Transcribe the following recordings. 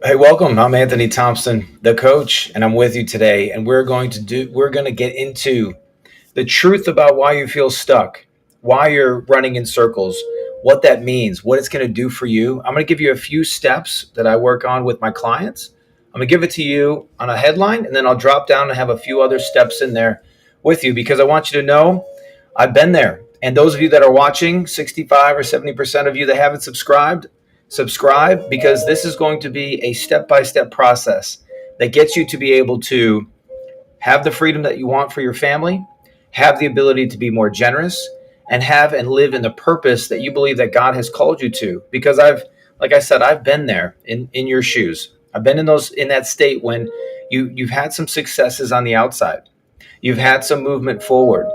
Hey, welcome. I'm Anthony Thompson, the coach, and I'm with you today. And we're going to get into the truth about why you feel stuck, why you're running in circles, what that means, what it's going to do for you. I'm going to give you a few steps that I work on with my clients. I'm going to give it to you on a headline, and then I'll drop down and have a few other steps in there with you because I want you to know I've been there. And those of you that are watching, 65 or 70% of you that haven't subscribed, subscribe because this is going to be a step by step process that gets you to be able to have the freedom that you want for your family, have the ability to be more generous, and have and live in the purpose that you believe that God has called you to. Because like I said, I've been there in your shoes. I've been in that state when you've had some successes on the outside, you've had some movement forward,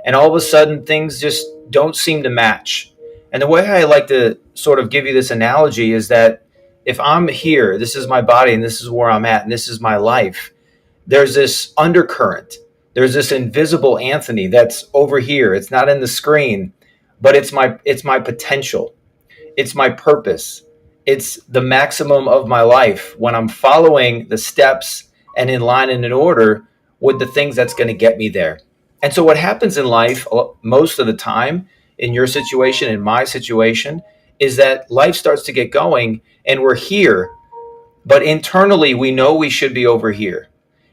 and all of a sudden things just don't seem to match. And the way I like to sort of give you this analogy is that if I'm here, this is my body and this is where I'm at and this is my life, there's this undercurrent. There's this invisible Anthony that's over here. It's not in the screen, but it's my potential. It's my purpose. It's the maximum of my life when I'm following the steps and in line and in order with the things that's going to get me there. And so what happens in life most of the time in your situation, in my situation, is that life starts to get going and we're here, but internally we know we should be over here.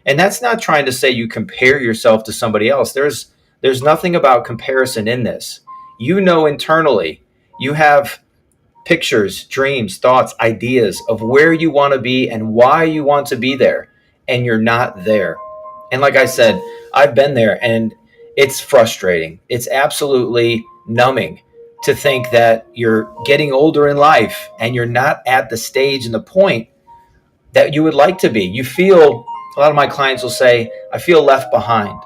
And that's not trying to say you compare yourself to somebody else. There's nothing about comparison in this. You know internally you have pictures, dreams, thoughts, ideas of where you want to be and why you want to be there, and you're not there. And like I said, I've been there and it's frustrating. It's absolutely numbing to think that you're getting older in life and you're not at the stage and the point that you would like to be. You feel a lot of my clients will say, I feel left behind.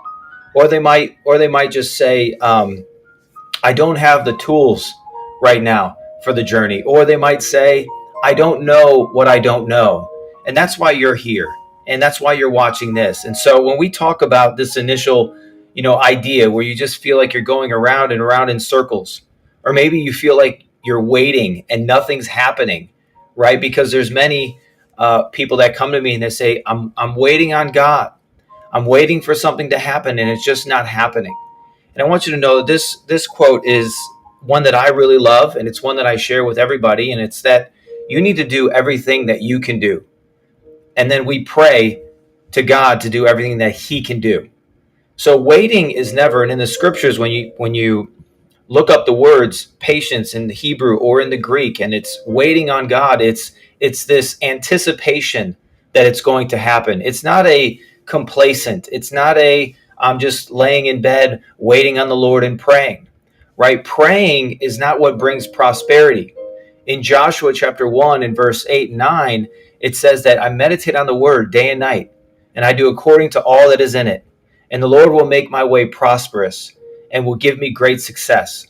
Or they might just say, I don't have the tools right now for the journey. Or they might say, I don't know what I don't know. And that's why you're here. And that's why you're watching this. And so when we talk about this initial, idea where you just feel like you're going around and around in circles, or maybe you feel like you're waiting and nothing's happening, right? Because there's many people that come to me and they say, I'm waiting on God. I'm waiting for something to happen and it's just not happening. And I want you to know that this quote is one that I really love, and it's one that I share with everybody. And it's that you need to do everything that you can do, and then we pray to God to do everything that He can do. So waiting is never, and in the scriptures, when you look up the words patience in the Hebrew or in the Greek, and it's waiting on God, it's this anticipation that it's going to happen. It's not a complacent. It's not a I'm just laying in bed waiting on the Lord and praying. Right? Praying is not what brings prosperity. In Joshua chapter 1 and verse 8 and 9, it says that I meditate on the word day and night, and I do according to all that is in it. And the Lord will make my way prosperous and will give me great success.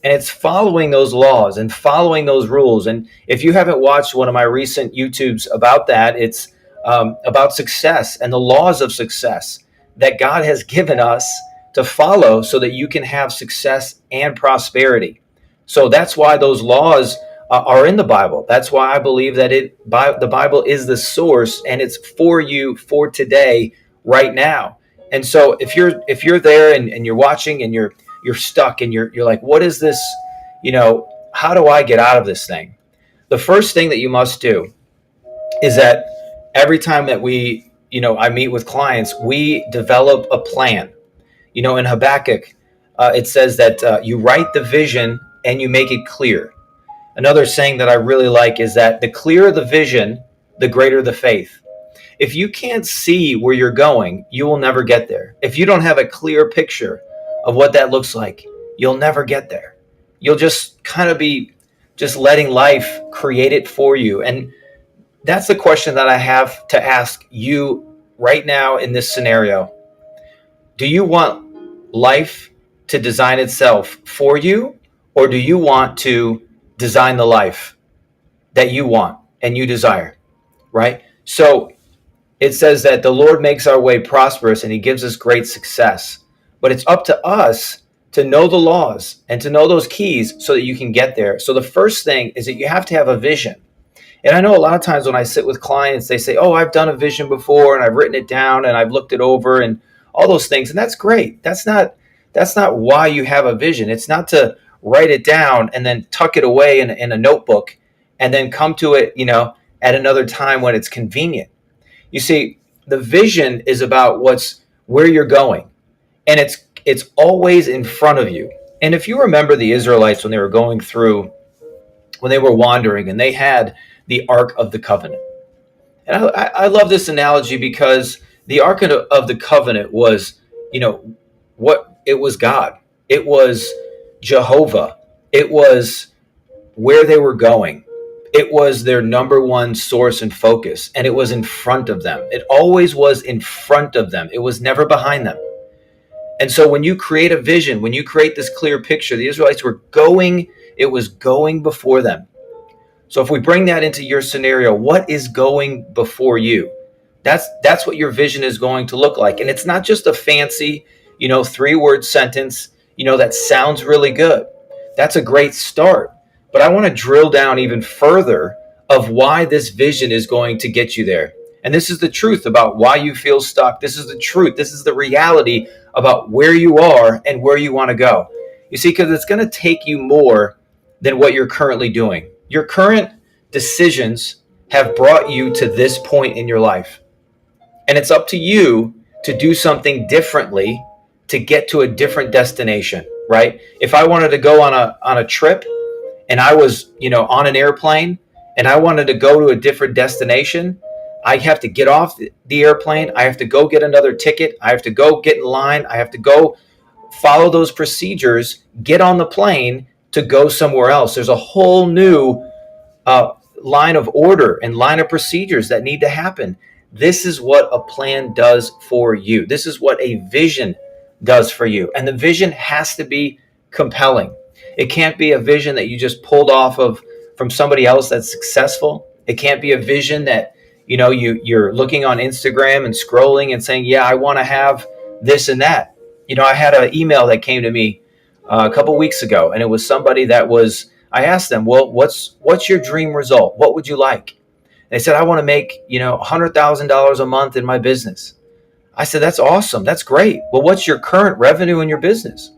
And it's following those laws and following those rules. And if you haven't watched one of my recent YouTubes about that, it's about success and the laws of success that God has given us to follow so that you can have success and prosperity. So that's why those laws are in the Bible. That's why I believe that the Bible is the source and it's for you for today, right now. And so if you're there and you're watching and you're stuck and you're like, what is this? How do I get out of this thing? The first thing that you must do is that every time that I meet with clients, we develop a plan. In Habakkuk, it says that you write the vision and you make it clear. Another saying that I really like is that the clearer the vision, the greater the faith. If you can't see where you're going, you will never get there. If you don't have a clear picture of what that looks like, you'll never get there. You'll just kind of be just letting life create it for you. And that's the question that I have to ask you right now in this scenario. Do you want life to design itself for you, or do you want to design the life that you want and you desire, right? So it says that the Lord makes our way prosperous and He gives us great success. But it's up to us to know the laws and to know those keys so that you can get there. So the first thing is that you have to have a vision. And I know a lot of times when I sit with clients, they say, "Oh, I've done a vision before and I've written it down and I've looked it over and all those things." And that's great. That's not why you have a vision. It's not to write it down and then tuck it away in a notebook and then come to it, at another time when it's convenient. You see, the vision is about where you're going, and it's always in front of you. And if you remember the Israelites when they were wandering, and they had the Ark of the Covenant. And I love this analogy because the Ark of the Covenant was, what it was God. It was Jehovah. It was where they were going. It was their number one source and focus, and it was in front of them. It always was in front of them. It was never behind them. And so when you create a vision, when you create this clear picture, the Israelites it was going before them. So if we bring that into your scenario, what is going before you? That's what your vision is going to look like. And it's not just a fancy, 3-word sentence, that sounds really good. That's a great start. But I want to drill down even further of why this vision is going to get you there. And this is the truth about why you feel stuck. This is the truth. This is the reality about where you are and where you want to go. You see, because it's going to take you more than what you're currently doing. Your current decisions have brought you to this point in your life. And it's up to you to do something differently to get to a different destination, right? If I wanted to go on a trip and I was, on an airplane and I wanted to go to a different destination, I have to get off the airplane. I have to go get another ticket. I have to go get in line. I have to go follow those procedures, get on the plane to go somewhere else. There's a whole new line of order and line of procedures that need to happen. This is what a plan does for you. This is what a vision does for you. And the vision has to be compelling. It can't be a vision that you just pulled off of from somebody else that's successful. It can't be a vision that, you're looking on Instagram and scrolling and saying, yeah, I want to have this and that. I had an email that came to me a couple weeks ago, and it was somebody I asked them, well, what's your dream result? What would you like? And they said, I want to make, $100,000 a month in my business. I said, that's awesome. That's great. Well, what's your current revenue in your business?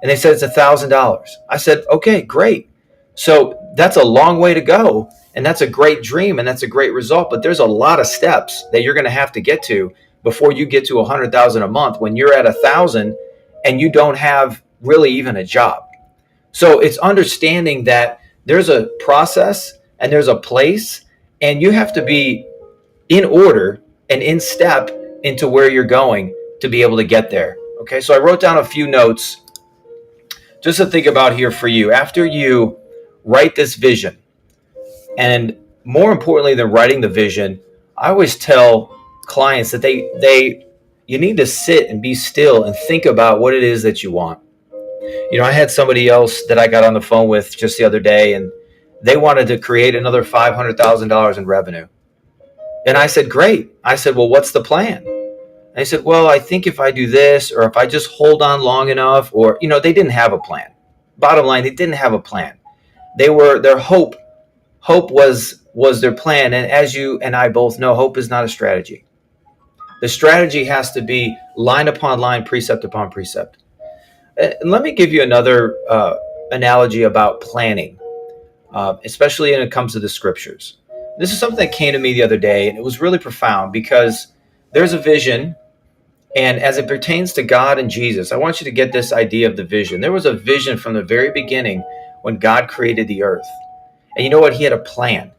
And they said, it's $1,000. I said, okay, great. So that's a long way to go. And that's a great dream. And that's a great result. But there's a lot of steps that you're going to have to get to before you get to 100,000 a month when you're at 1,000 and you don't have really even a job. So it's understanding that there's a process and there's a place, and you have to be in order and in step into where you're going to be able to get there. Okay, so I wrote down a few notes just to think about here for you. After you write this vision, and more importantly than writing the vision, I always tell clients that you need to sit and be still and think about what it is that you want. I had somebody else that I got on the phone with just the other day, and they wanted to create another $500,000 in revenue. And I said, great. I said, well, what's the plan? And they said, well, I think if I do this, or if I just hold on long enough, or, they didn't have a plan. Bottom line, they didn't have a plan. Their hope was their plan. And as you and I both know, hope is not a strategy. The strategy has to be line upon line, precept upon precept. And let me give you another analogy about planning, especially when it comes to the scriptures. This is something that came to me the other day, and it was really profound because there's a vision, and as it pertains to God and Jesus, I want you to get this idea of the vision. There was a vision from the very beginning when God created the earth. And you know what? He had a plan.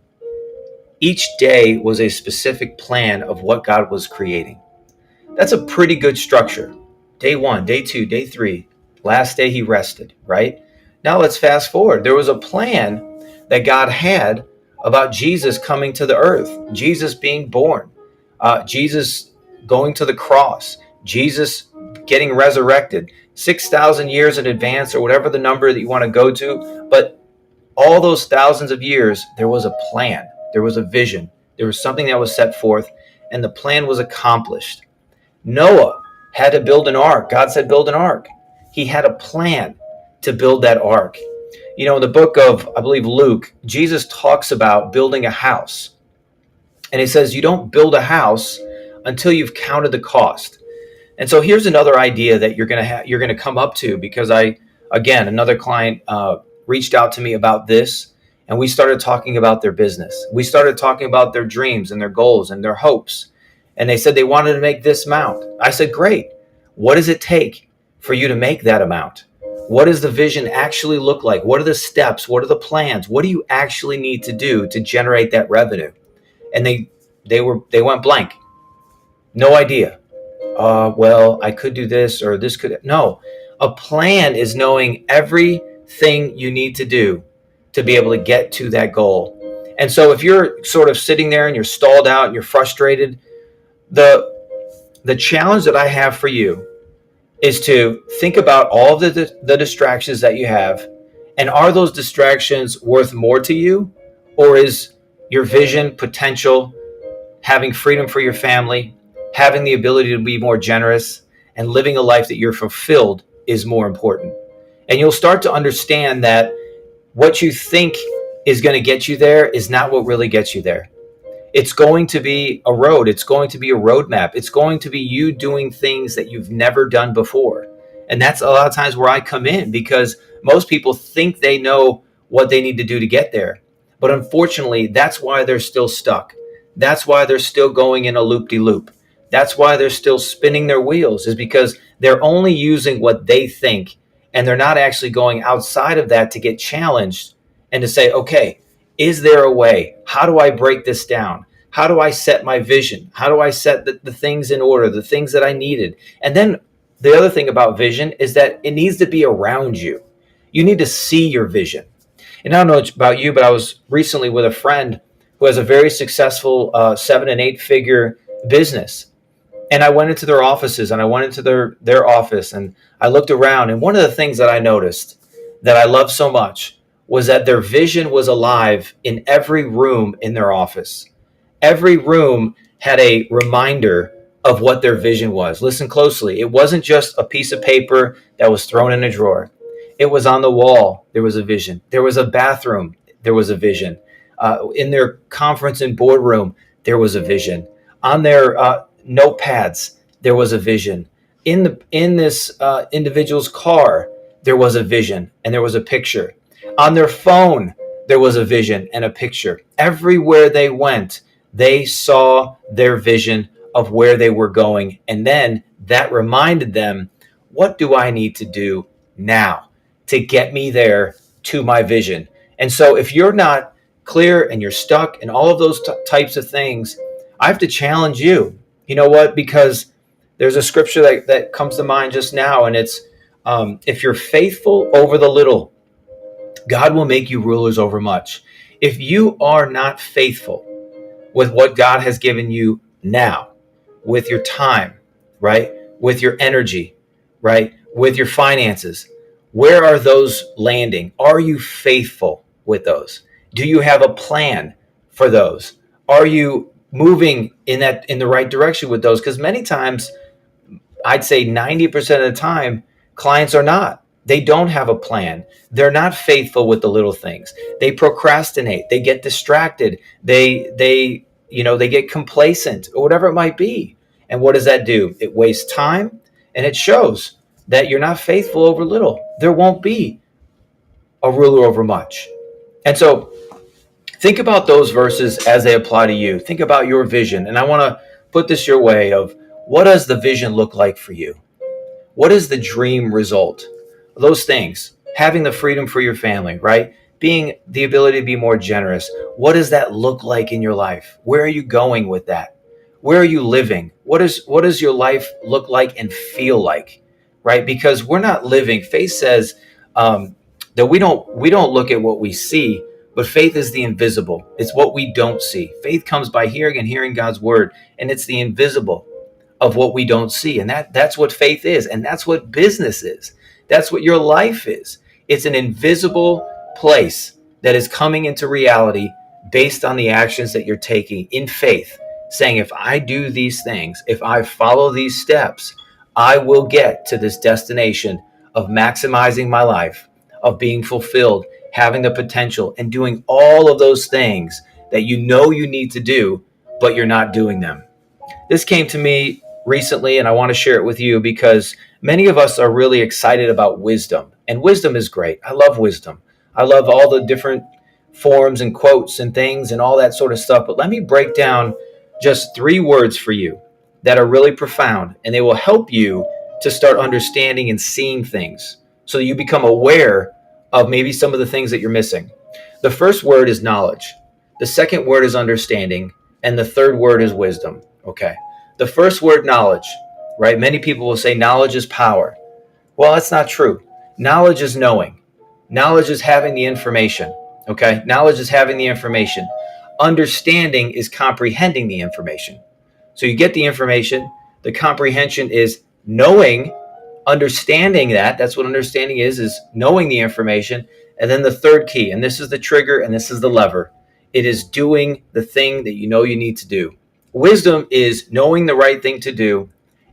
Each day was a specific plan of what God was creating. That's a pretty good structure. Day 1, day 2, day 3. Last day he rested, right? Now let's fast forward. There was a plan that God had about Jesus coming to the earth, Jesus being born, Jesus going to the cross, Jesus getting resurrected 6,000 years in advance, or whatever the number that you want to go to. But all those thousands of years, there was a plan, there was a vision, there was something that was set forth, and the plan was accomplished. Noah had to build an ark. God said, build an ark. He had a plan to build that ark. In the book of, I believe, Luke, Jesus talks about building a house. And he says, you don't build a house until you've counted the cost. And so here's another idea that you're going to come up to, because another client reached out to me about this, and we started talking about their business. We started talking about their dreams and their goals and their hopes. And they said they wanted to make this amount. I said, great. What does it take for you to make that amount? What does the vision actually look like? What are the steps? What are the plans? What do you actually need to do to generate that revenue? And they went blank. No idea. Well, I could do this, or this could. No, a plan is knowing everything you need to do to be able to get to that goal. And so if you're sort of sitting there and you're stalled out and you're frustrated, the challenge that I have for you is to think about all of the distractions that you have, and are those distractions worth more to you, or is your vision, potential, having freedom for your family, having the ability to be more generous, and living a life that you're fulfilled is more important? And you'll start to understand that what you think is going to get you there is not what really gets you there. It's going to be a road. It's going to be a roadmap. It's going to be you doing things that you've never done before. And that's a lot of times where I come in, because most people think they know what they need to do to get there. But unfortunately, that's why they're still stuck. That's why they're still going in a loop-de-loop. That's why they're still spinning their wheels, is because they're only using what they think, and they're not actually going outside of that to get challenged and to say, okay, is there a way? How do I break this down? How do I set my vision? How do I set the things in order, the things that I needed? And then the other thing about vision is that it needs to be around you. You need to see your vision. And I don't know about you, but I was recently with a friend who has a very successful 7 and 8 figure business. And I went into their offices, and I went into their office, and I looked around. And one of the things that I noticed that I love so much was that their vision was alive in every room in their office. Every room had a reminder of what their vision was. Listen closely. It wasn't just a piece of paper that was thrown in a drawer. It was on the wall. There was a vision. There was a bathroom. There was a vision. In their conference and boardroom, there was a vision. On their notepads, there was a vision. In this individual's car, there was a vision and there was a picture. On their phone, there was a vision and a picture. Everywhere they went, they saw their vision of where they were going. And then that reminded them, what do I need to do now to get me there to my vision? And so if you're not clear and you're stuck and all of those types of things, I have to challenge you. You know what? Because there's a scripture that comes to mind just now, and it's if you're faithful over the little, God will make you rulers over much. If you are not faithful with what God has given you now, with your time, right? With your energy, right? With your finances, where are those landing? Are you faithful with those? Do you have a plan for those? Are you moving in the right direction with those? Because many times, I'd say 90% of the time, clients are not. They don't have a plan. They're not faithful with the little things. They procrastinate. They get distracted. They get complacent, or whatever it might be. And what does that do? It wastes time, and it shows that you're not faithful over little. There won't be a ruler over much. And so think about those verses as they apply to you. Think about your vision. And I want to put this your way of, what does the vision look like for you? What is the dream result? Those things, having the freedom for your family, right? Being the ability to be more generous. What does that look like in your life? Where are you going with that? Where are you living? What does your life look like and feel like, right? Because we're not living. Faith says that we don't look at what we see, but faith is the invisible. It's what we don't see. Faith comes by hearing, and hearing God's word, and it's the invisible of what we don't see. And that's what faith is, and that's what business is. That's what your life is. It's an invisible place that is coming into reality based on the actions that you're taking in faith, saying, if I do these things, if I follow these steps, I will get to this destination of maximizing my life, of being fulfilled having the potential, and doing all of those things that you know you need to do, but you're not doing them. This came to me recently, and I want to share it with you because many of us are really excited about wisdom, and wisdom is great. I love wisdom. I love all the different forms and quotes and things and all that sort of stuff. But let me break down just 3 words for you that are really profound, and they will help you to start understanding and seeing things so that you become aware of maybe some of the things that you're missing. The first word is knowledge. The second word is understanding. And the third word is wisdom. Okay. The first word, knowledge, right? Many people will say knowledge is power. Well, that's not true. Knowledge is knowing. Knowledge is having the information. Okay. Knowledge is having the information. Understanding is comprehending the information. So you get the information. The comprehension is knowing, understanding that. That's what understanding is knowing the information. And then the third key, and this is the trigger and this is the lever. It is doing the thing that you know you need to do. Wisdom is knowing the right thing to do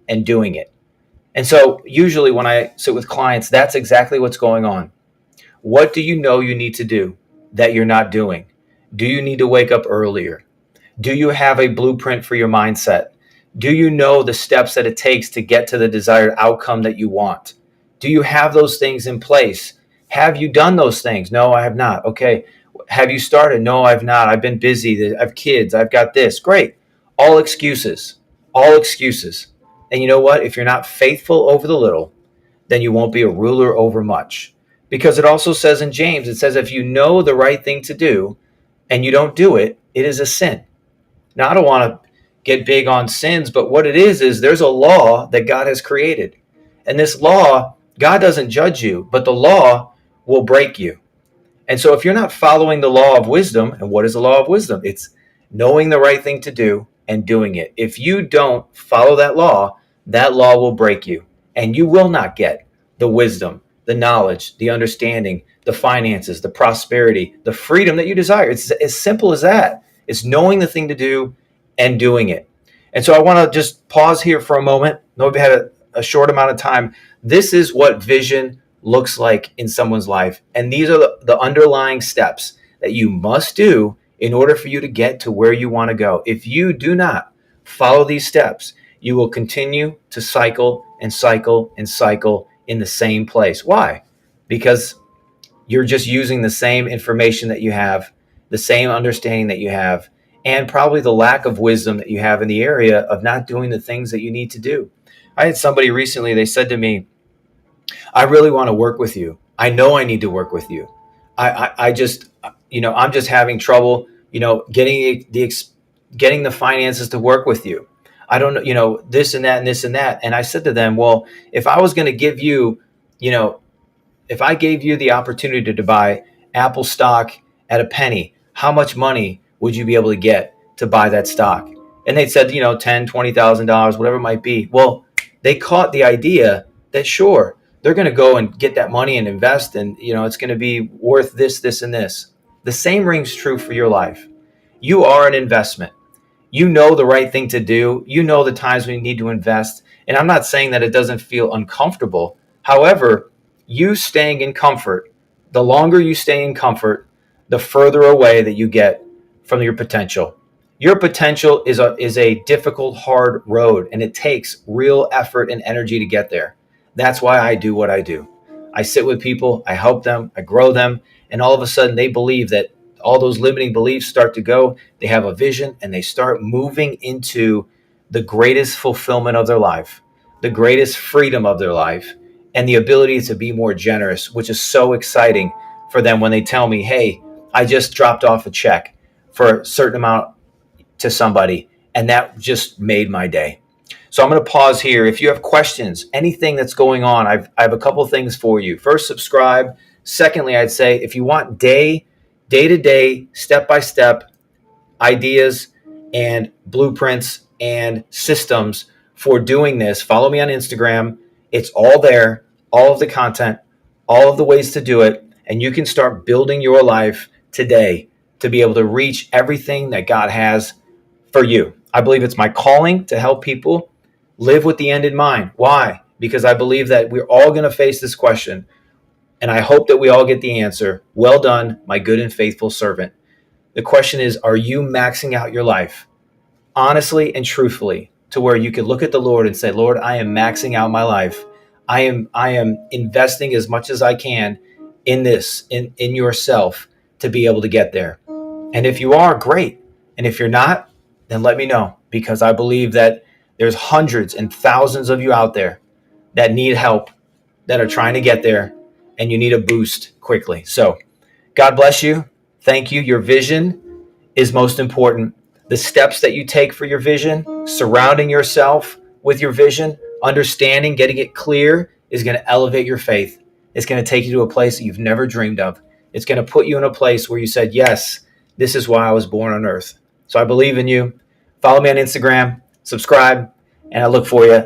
and doing it. And so usually when I sit with clients, that's exactly what's going on. What do you know you need to do that you're not doing? Do you need to wake up earlier? Do you have a blueprint for your mindset? Do you know the steps that it takes to get to the desired outcome that you want? Do you have those things in place? Have you done those things? No, I have not. Okay. Have you started? No, I've not. I've been busy. I have kids. I've got this. Great. All excuses. All excuses. And you know what? If you're not faithful over the little, then you won't be a ruler over much. Because it also says in James, it says, if you know the right thing to do and you don't do it, it is a sin. Now, I don't want to get big on sins, but what it is there's a law that God has created. And this law, God doesn't judge you, but the law will break you. And so if you're not following the law of wisdom, and what is the law of wisdom? It's knowing the right thing to do and doing it. If you don't follow that law will break you. And you will not get the wisdom, the knowledge, the understanding, the finances, the prosperity, the freedom that you desire. It's as simple as that. It's knowing the thing to do and doing it. And so I want to just pause here for a moment. No, we had a short amount of time. This is what vision looks like in someone's life. And these are the underlying steps that you must do in order for you to get to where you want to go. If you do not follow these steps, you will continue to cycle and cycle and cycle in the same place. Why? Because you're just using the same information that you have, the same understanding that you have, and probably the lack of wisdom that you have in the area of not doing the things that you need to do. I had somebody recently, they said to me, I really want to work with you. I know I need to work with you. I just, I'm just having trouble, getting the finances to work with you. I don't know, this and that and this and that. And I said to them, well, if I was going to give you, if I gave you the opportunity to buy Apple stock at a penny, how much money would you be able to get to buy that stock? And they said, $10,000, $20,000, whatever it might be. Well, they caught the idea that sure, they're going to go and get that money and invest, and it's going to be worth this, this, and this. The same rings true for your life. You are an investment. You know the right thing to do. You know the times when you need to invest. And I'm not saying that it doesn't feel uncomfortable. However, you staying in comfort, the longer you stay in comfort, the further away that you get from your potential. Your potential is a difficult, hard road, and it takes real effort and energy to get there. That's why I do what I do. I sit with people, I help them, I grow them, and all of a sudden they believe that all those limiting beliefs start to go. They have a vision and they start moving into the greatest fulfillment of their life, the greatest freedom of their life, and the ability to be more generous, which is so exciting for them when they tell me, hey, I just dropped off a check for a certain amount to somebody, and that just made my day. So I'm going to pause here. If you have questions, anything that's going on, I have a couple of things for you. First, subscribe. Secondly, I'd say if you want day-to-day, step-by-step ideas and blueprints and systems for doing this, follow me on Instagram. It's all there, all of the content, all of the ways to do it, and you can start building your life today to be able to reach everything that God has for you. I believe it's my calling to help people live with the end in mind. Why? Because I believe that we're all going to face this question. And I hope that we all get the answer. Well done, my good and faithful servant. The question is, are you maxing out your life honestly and truthfully to where you can look at the Lord and say, Lord, I am maxing out my life. I am investing as much as I can in this, in yourself to be able to get there. And if you are, great. And if you're not, then let me know, because I believe that there's hundreds and thousands of you out there that need help, that are trying to get there, and you need a boost quickly. So God bless you. Thank you. Your vision is most important. The steps that you take for your vision, surrounding yourself with your vision, understanding, getting it clear, is going to elevate your faith. It's going to take you to a place that you've never dreamed of. It's going to put you in a place where you said, yes, this is why I was born on earth. So I believe in you. Follow me on Instagram, subscribe, and I look for you